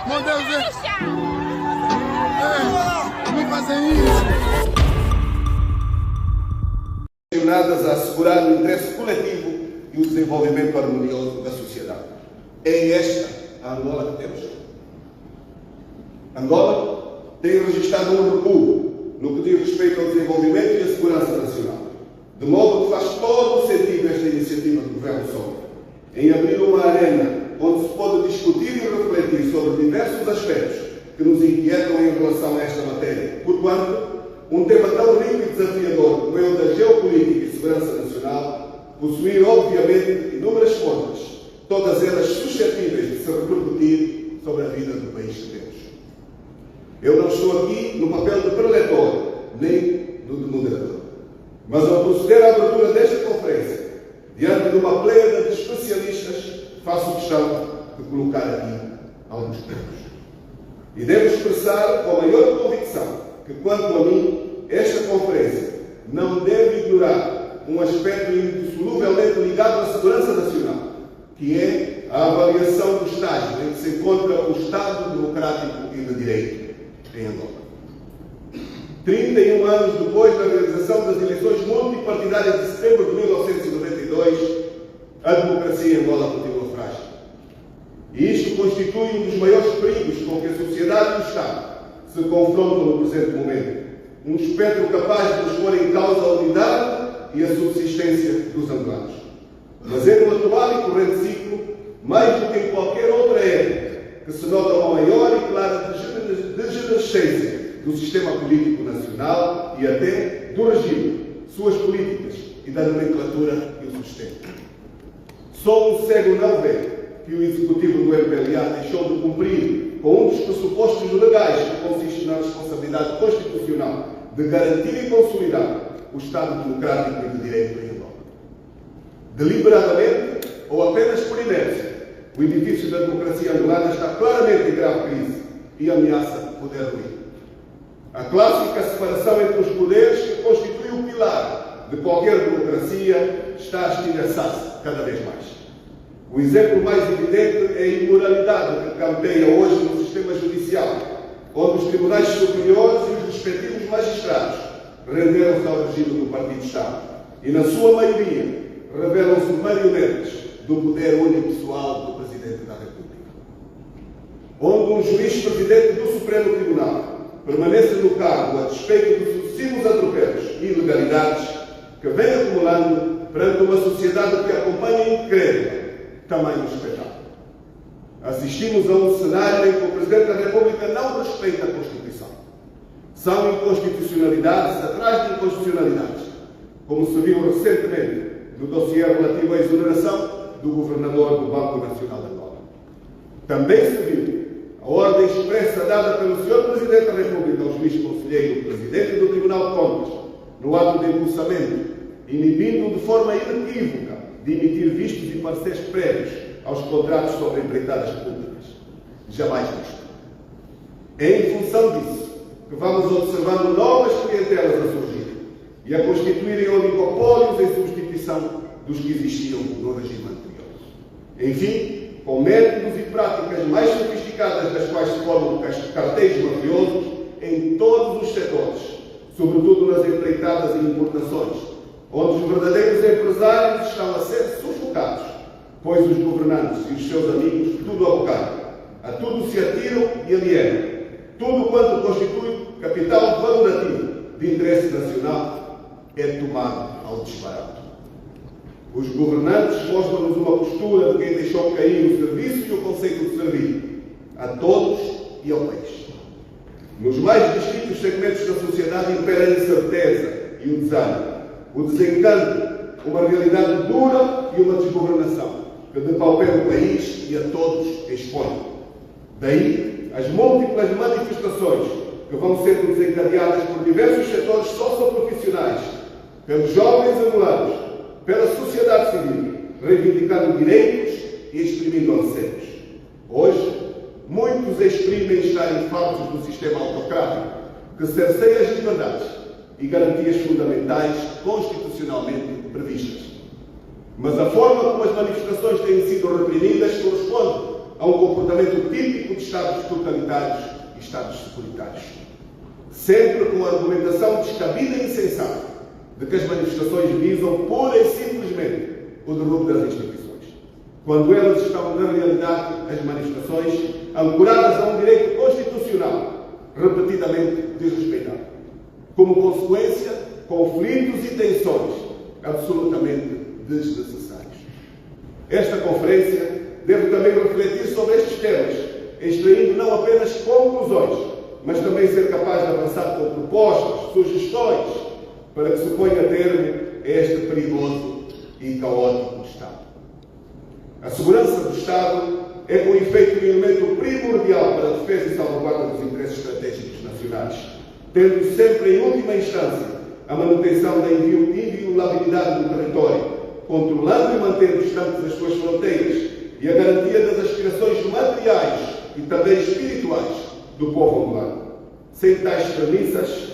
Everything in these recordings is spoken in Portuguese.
Meu Deus, não fazem isso. Destinadas a assegurar o interesse coletivo e o desenvolvimento harmonioso da sociedade. É esta a Angola que temos. Angola tem registrado um recuo no que diz respeito ao desenvolvimento e à segurança nacional, de modo que faz todo o sentido esta iniciativa do Governo Sombra, em abrir uma arena onde se pode discutir e refletir sobre diversos aspectos que nos inquietam em relação a esta matéria, porquanto um tema tão rico e desafiador como é o da geopolítica e segurança nacional possui, obviamente, inúmeras fontes, todas elas suscetíveis de se repercutir sobre a vida do país que temos. Eu não estou aqui no papel de preletor, nem no de moderador, mas ao proceder à abertura desta conferência, diante de uma pleia de especialistas, faço questão de colocar aqui alguns pontos. E devo expressar com a maior convicção que, quanto a mim, esta conferência não deve ignorar um aspecto indissoluvelmente ligado à segurança nacional, que é a avaliação do estágio em que se encontra o Estado democrático e de direito em Angola. 31 anos depois da realização das eleições multipartidárias de setembro de 1992, a democracia em Angola continua frágil. E isto constitui um dos maiores perigos com que a sociedade e o Estado se confrontam no presente momento. Um espectro capaz de nos pôr em causa a unidade e a subsistência dos angolanos. Mas é no atual e corrente ciclo, mais do que em qualquer outra época, que se nota uma maior e clara degenerescência do sistema político nacional e até do regime, suas políticas e da nomenclatura que o sustenta. Só um cego não vê que o executivo do MPLA deixou de cumprir com um dos pressupostos legais que consiste na responsabilidade constitucional de garantir e consolidar o Estado democrático e de direito em Angola. Deliberadamente ou apenas por inércia, o edifício da democracia angolana está claramente em grave crise e ameaça poder ruir. A clássica separação entre os poderes, que constitui o pilar de qualquer democracia, está a estilhaçar-se cada vez mais. O exemplo mais evidente é a imoralidade que campeia hoje no sistema judicial, onde os tribunais superiores e os respectivos magistrados renderam-se ao regime do Partido-Estado e, na sua maioria, revelam-se marionetes do poder unipessoal do Presidente da República. Onde um juiz-presidente do Supremo Tribunal permanece no cargo a despeito dos sucessivos atropelos e ilegalidades que vem acumulando perante uma sociedade que acompanha incrédula tamanho espetáculo. Assistimos a um cenário em que o Presidente da República não respeita a Constituição. São inconstitucionalidades atrás de inconstitucionalidades, como se viu recentemente no dossiê relativo à exoneração do Governador do Banco Nacional de Angola. Também se viu a ordem expressa dada pelo Sr. Presidente da República ao juiz conselheiro, Presidente do Tribunal de Contas, no ato de impulsamento, inibindo de forma inequívoca de emitir vistos e pareceres prévios aos contratos sobre empreitadas públicas. Jamais visto. É em função disso que vamos observando novas clientelas a surgir e a constituírem oligopólios em substituição dos que existiam no regime anterior. Enfim, com métodos e práticas mais sofisticadas das quais se formam cartéis mafiosos em todos os setores, sobretudo nas empreitadas e importações, onde os verdadeiros empresários estão a ser sufocados, pois os governantes e os seus amigos tudo abocaram, a tudo se atiram e alienam, tudo quanto constitui capital valorativo de interesse nacional é tomado ao desbarato. Os governantes mostram-nos uma postura de quem deixou cair o serviço e o conceito de servir, a todos e ao país. Nos mais distintos segmentos da sociedade impera a incerteza e o desânimo, o desencanto, uma realidade dura e uma desgovernação que depaupera o país e a todos expõe. Daí as múltiplas manifestações que vão sendo desencadeadas por diversos setores socioprofissionais, pelos jovens angolanos, pela sociedade civil, reivindicando direitos e exprimindo anseios. Hoje, muitos exprimem estarem fartos do sistema autocrático que cerceia as liberdades e garantias fundamentais constitucionalmente previstas. Mas a forma como as manifestações têm sido reprimidas corresponde a um comportamento típico de Estados totalitários e Estados securitários. Sempre com a argumentação descabida e insensata de que as manifestações visam pura e simplesmente o derrubo das instituições, quando elas estão, na realidade, as manifestações ancoradas a um direito constitucional repetidamente desrespeitado. Como consequência, conflitos e tensões absolutamente desnecessários. Esta conferência deve também refletir sobre estes temas, extraindo não apenas conclusões, mas também ser capaz de avançar com propostas, sugestões, para que se ponha termo a este perigoso e caótico Estado. A segurança do Estado é, com efeito, um elemento primordial para a defesa e salvaguarda dos interesses estratégicos nacionais, tendo sempre, em última instância, a manutenção da inviolabilidade do território, controlando e mantendo distantes as suas fronteiras e a garantia das aspirações materiais e também espirituais do povo angolano. Sem tais premissas,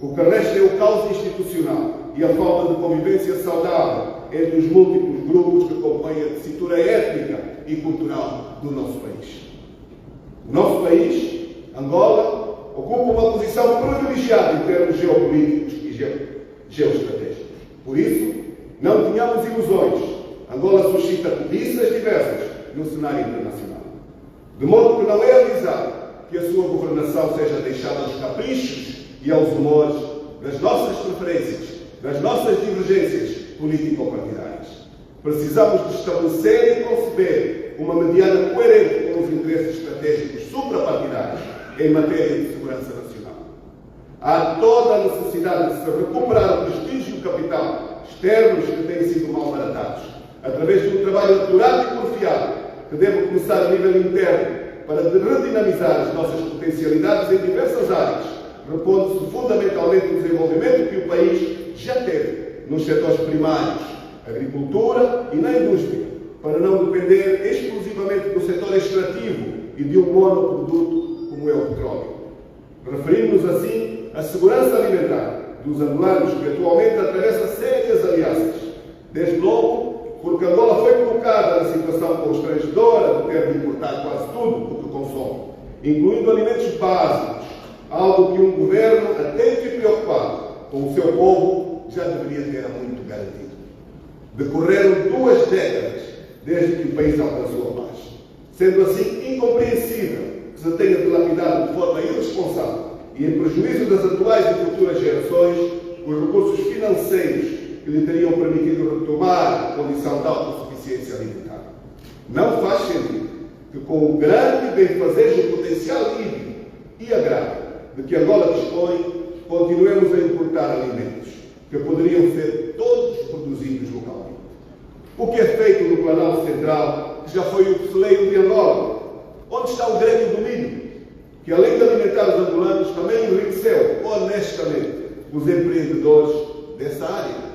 o que resta é o caos institucional e a falta de convivência saudável entre os múltiplos grupos que compõem a tessitura étnica e cultural do nosso país. O nosso país, Angola, ocupa uma posição privilegiada em termos geopolíticos e geoestratégicos. Por isso, não tenhamos ilusões. Angola suscita cobiças diversas no cenário internacional. De modo que não é avisado que a sua governação seja deixada aos caprichos e aos humores das nossas preferências, das nossas divergências político-partidárias. Precisamos de estabelecer e conceber uma mediana coerente com os interesses estratégicos suprapartidários em matéria de segurança nacional. Há toda a necessidade de se recuperar o prestígio e o capital externos que têm sido malbaratados, através de um trabalho apurado e porfiado, que deve começar a nível interno para redinamizar as nossas potencialidades em diversas áreas, repondo-se fundamentalmente no desenvolvimento que o país já teve nos setores primários, agricultura e na indústria, para não depender exclusivamente do setor extrativo e de um monoproduto como é o petróleo. Referimos-nos assim à segurança alimentar dos angolanos, que atualmente atravessa sérias ameaças, desde logo porque Angola foi colocada na situação constrangedora de ter de importar quase tudo o que consome, incluindo alimentos básicos, algo que um governo atento e preocupado com o seu povo já deveria ter há muito garantido. Decorreram 2 décadas desde que o país alcançou a paz. Sendo assim incompreensível que se tenha dilapidado de forma irresponsável e em prejuízo das atuais e futuras gerações os recursos financeiros que lhe teriam permitido retomar a condição de autossuficiência alimentar. Não faz sentido que, com o grande bem-fazejo potencial hídrico e agrário de que Angola dispõe, continuemos a importar alimentos que poderiam ser todos produzidos localmente. O que é feito no Planalto Central, que já foi o celeiro de Angola? Onde está o grêmio do milho, que além de alimentar os angolanos, também enriqueceu honestamente os empreendedores dessa área?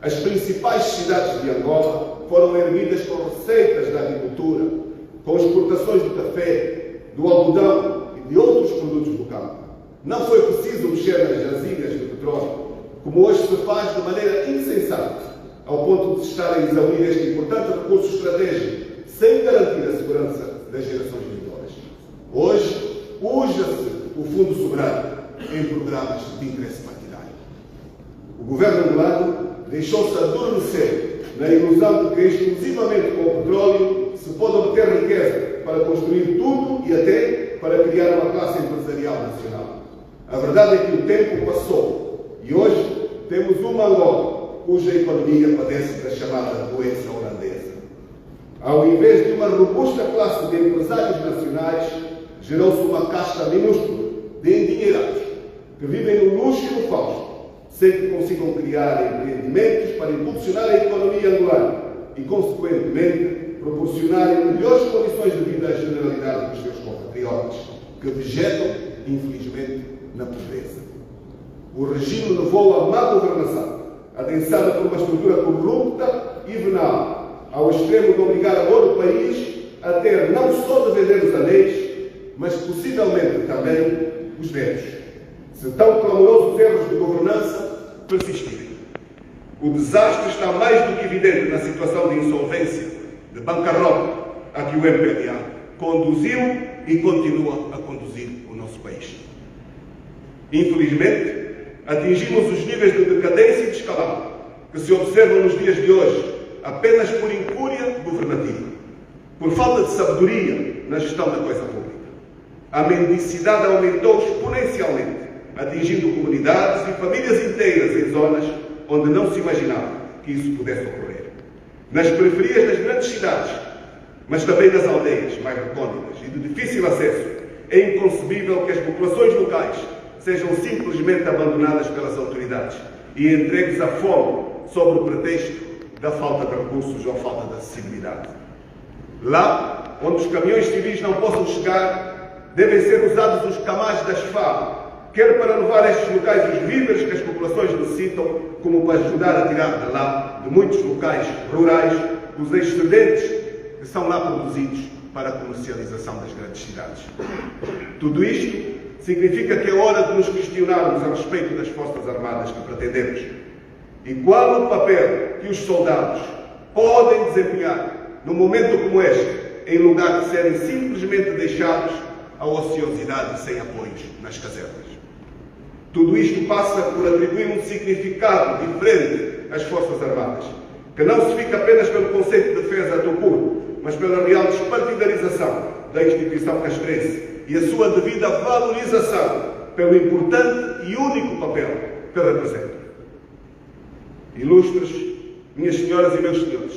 As principais cidades de Angola foram erguidas com receitas da agricultura, com exportações do café, do algodão e de outros produtos do campo. Não foi preciso mexer nas jazidas de petróleo, como hoje se faz de maneira insensata, ao ponto de se estar a exaurir este importante recurso estratégico, sem garantir a segurança das gerações vindouras. Hoje, usa-se o Fundo Soberano em programas de interesse partidário. O governo angolano deixou-se adormecer na ilusão de que exclusivamente com o petróleo se pode obter riqueza para construir tudo e até para criar uma classe empresarial nacional. A verdade é que o tempo passou e hoje temos uma Angola cuja economia padece da chamada doença holandesa. Ao invés de uma robusta classe de empresários nacionais, gerou-se uma casta minúscula de endinheirados que vivem no luxo e no fausto, sem que consigam criar empreendimentos para impulsionar a economia angolana e, consequentemente, proporcionarem melhores condições de vida à generalidade dos seus compatriotas, que vegetam, infelizmente, na pobreza. O regime levou a má governação, adensada por uma estrutura corrupta e venal, ao extremo de obrigar agora o país a ter não só de vender os anéis, mas possivelmente também os dedos, se tão clamorosos erros de governança persistirem. O desastre está mais do que evidente na situação de insolvência, de bancarrota, a que o MPLA conduziu e continua a conduzir o nosso país. Infelizmente, atingimos os níveis de decadência e descalabro que se observam nos dias de hoje apenas por incúria governativa, por falta de sabedoria na gestão da coisa pública. A mendicidade aumentou exponencialmente, atingindo comunidades e famílias inteiras em zonas onde não se imaginava que isso pudesse ocorrer. Nas periferias das grandes cidades, mas também nas aldeias mais recônditas e de difícil acesso, é inconcebível que as populações locais sejam simplesmente abandonadas pelas autoridades e entregues à fome sob o pretexto da falta de recursos ou falta de acessibilidade. Lá, onde os caminhões civis não possam chegar, devem ser usados os camás das FAB, quer para levar a estes locais os víveres que as populações necessitam, como para ajudar a tirar de lá, de muitos locais rurais, os excedentes que são lá produzidos para a comercialização das grandes cidades. Tudo isto significa que é hora de nos questionarmos a respeito das Forças Armadas que pretendemos e qual o papel que os soldados podem desempenhar num momento como este, em lugar de serem simplesmente deixados à ociosidade sem apoios nas casernas. Tudo isto passa por atribuir um significado diferente às Forças Armadas, que não se fica apenas pelo conceito de defesa do puro, mas pela real despartidarização da instituição castrense e a sua devida valorização pelo importante e único papel que representa. Ilustres, minhas senhoras e meus senhores,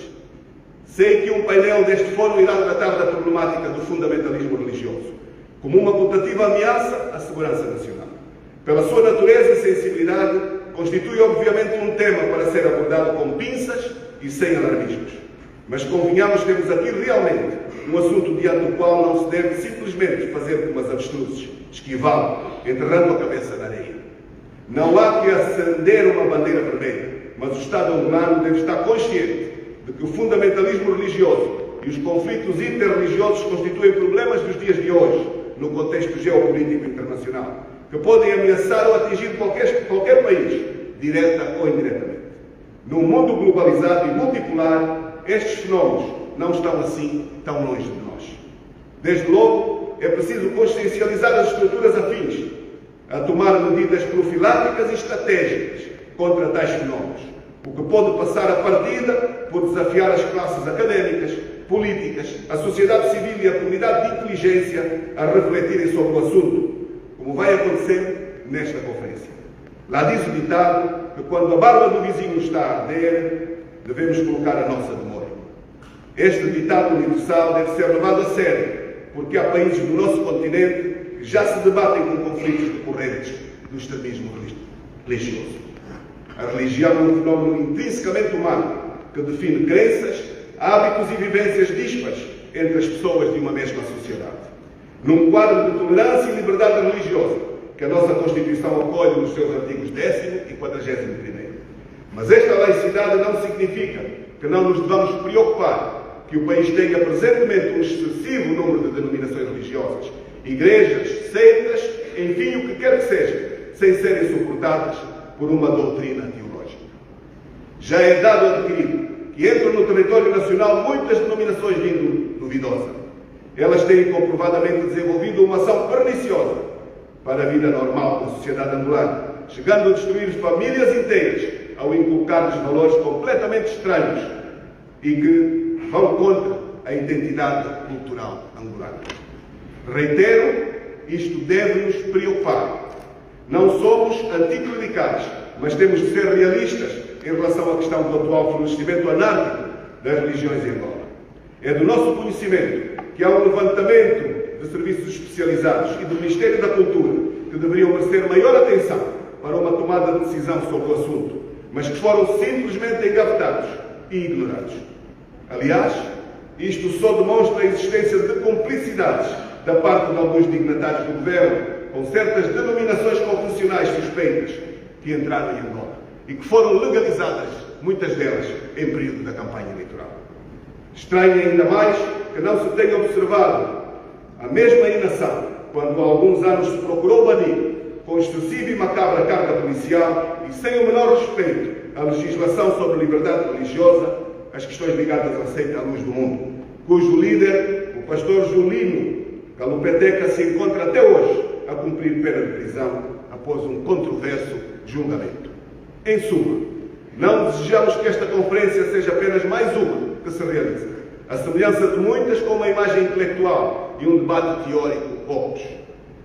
sei que um painel deste fórum irá tratar da problemática do fundamentalismo religioso, como uma putativa ameaça à segurança nacional. Pela sua natureza e sensibilidade, constitui obviamente um tema para ser abordado com pinças e sem alarmismos. Mas convenhamos que temos aqui realmente um assunto diante do qual não se deve simplesmente fazer como as avestruzes, esquivá-lo, enterrando a cabeça na areia. Não há que acender uma bandeira vermelha, mas o Estado angolano deve estar consciente de que o fundamentalismo religioso e os conflitos interreligiosos constituem problemas dos dias de hoje, no contexto geopolítico internacional, que podem ameaçar ou atingir qualquer país, direta ou indiretamente. Num mundo globalizado e multipolar, estes fenómenos não estão assim tão longe de nós. Desde logo, é preciso consciencializar as estruturas afins a tomar medidas profiláticas e estratégicas contra tais fenómenos, o que pode passar a partida por desafiar as classes académicas, políticas, a sociedade civil e a comunidade de inteligência a refletirem sobre o assunto, como vai acontecer nesta conferência. Lá diz o ditado que quando a barba do vizinho está a arder, devemos colocar a nossa de molho. Este ditado universal deve ser levado a sério, porque há países do nosso continente que já se debatem com conflitos decorrentes do extremismo religioso. A religião é um fenómeno intrinsecamente humano que define crenças, hábitos e vivências díspares entre as pessoas de uma mesma sociedade. Num quadro de tolerância e liberdade religiosa que a nossa Constituição acolhe nos seus artigos 10º e 41º. Mas esta laicidade não significa que não nos devamos preocupar que o país tenha presentemente um excessivo número de denominações religiosas, igrejas, seitas, enfim, o que quer que seja, sem serem suportadas por uma doutrina teológica. Já é dado adquirido que entram no território nacional muitas denominações de índole duvidosa. Elas têm comprovadamente desenvolvido uma ação perniciosa para a vida normal da sociedade angolana, chegando a destruir famílias inteiras ao inculcar-lhes valores completamente estranhos e que vão contra a identidade cultural angolana. Reitero, isto deve-nos preocupar. Não somos anticlericais, mas temos de ser realistas em relação à questão do atual florescimento anárquico das religiões em Angola. É do nosso conhecimento que há um levantamento de serviços especializados e do Ministério da Cultura que deveriam merecer maior atenção para uma tomada de decisão sobre o assunto, mas que foram simplesmente engavetados e ignorados. Aliás, isto só demonstra a existência de cumplicidades da parte de alguns dignatários do governo com certas denominações confessionais suspeitas que entraram em Angola e que foram legalizadas, muitas delas, em período da campanha eleitoral. Estranho ainda mais que não se tenha observado a mesma inação quando há alguns anos se procurou banir, com excessiva e macabra carga policial e sem o menor respeito à legislação sobre liberdade religiosa, as questões ligadas à seita à luz do mundo, cujo líder, o pastor Julino Calupeteca se encontra até hoje a cumprir pena de prisão após um controverso julgamento. Em suma, não desejamos que esta conferência seja apenas mais uma que se realiza, a semelhança de muitas com uma imagem intelectual e um debate teórico poucos,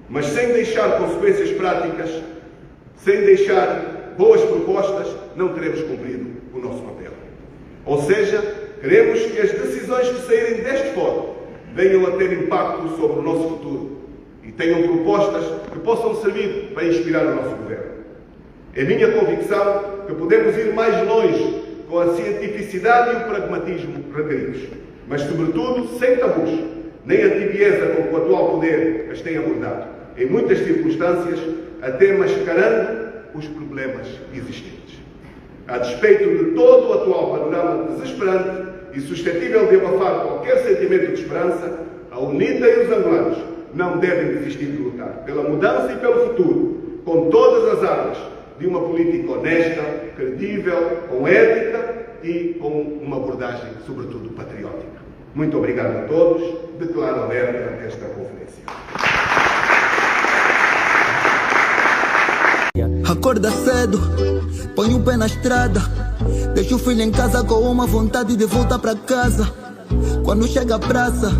mas sem deixar consequências práticas, sem deixar boas propostas, não teremos cumprido o nosso papel. Ou seja, queremos que as decisões que saírem deste fórum venham a ter impacto sobre o nosso futuro e tenham propostas que possam servir para inspirar o nosso governo. É minha convicção que podemos ir mais longe com a cientificidade e o pragmatismo requeridos, mas, sobretudo, sem tabus, nem a tibieza com que o atual poder as tem abordado, em muitas circunstâncias, até mascarando os problemas existentes. A despeito de todo o atual panorama desesperante e suscetível de abafar qualquer sentimento de esperança, a UNITA e os angolanos não devem desistir de lutar pela mudança e pelo futuro, com todas as armas de uma política honesta, credível, com ética e com uma abordagem, sobretudo, patriótica. Muito obrigado a todos. Declaro aberta esta conferência. Acorda cedo, põe o pé na estrada, deixa o filho em casa com uma vontade de voltar para casa. Quando chega a praça,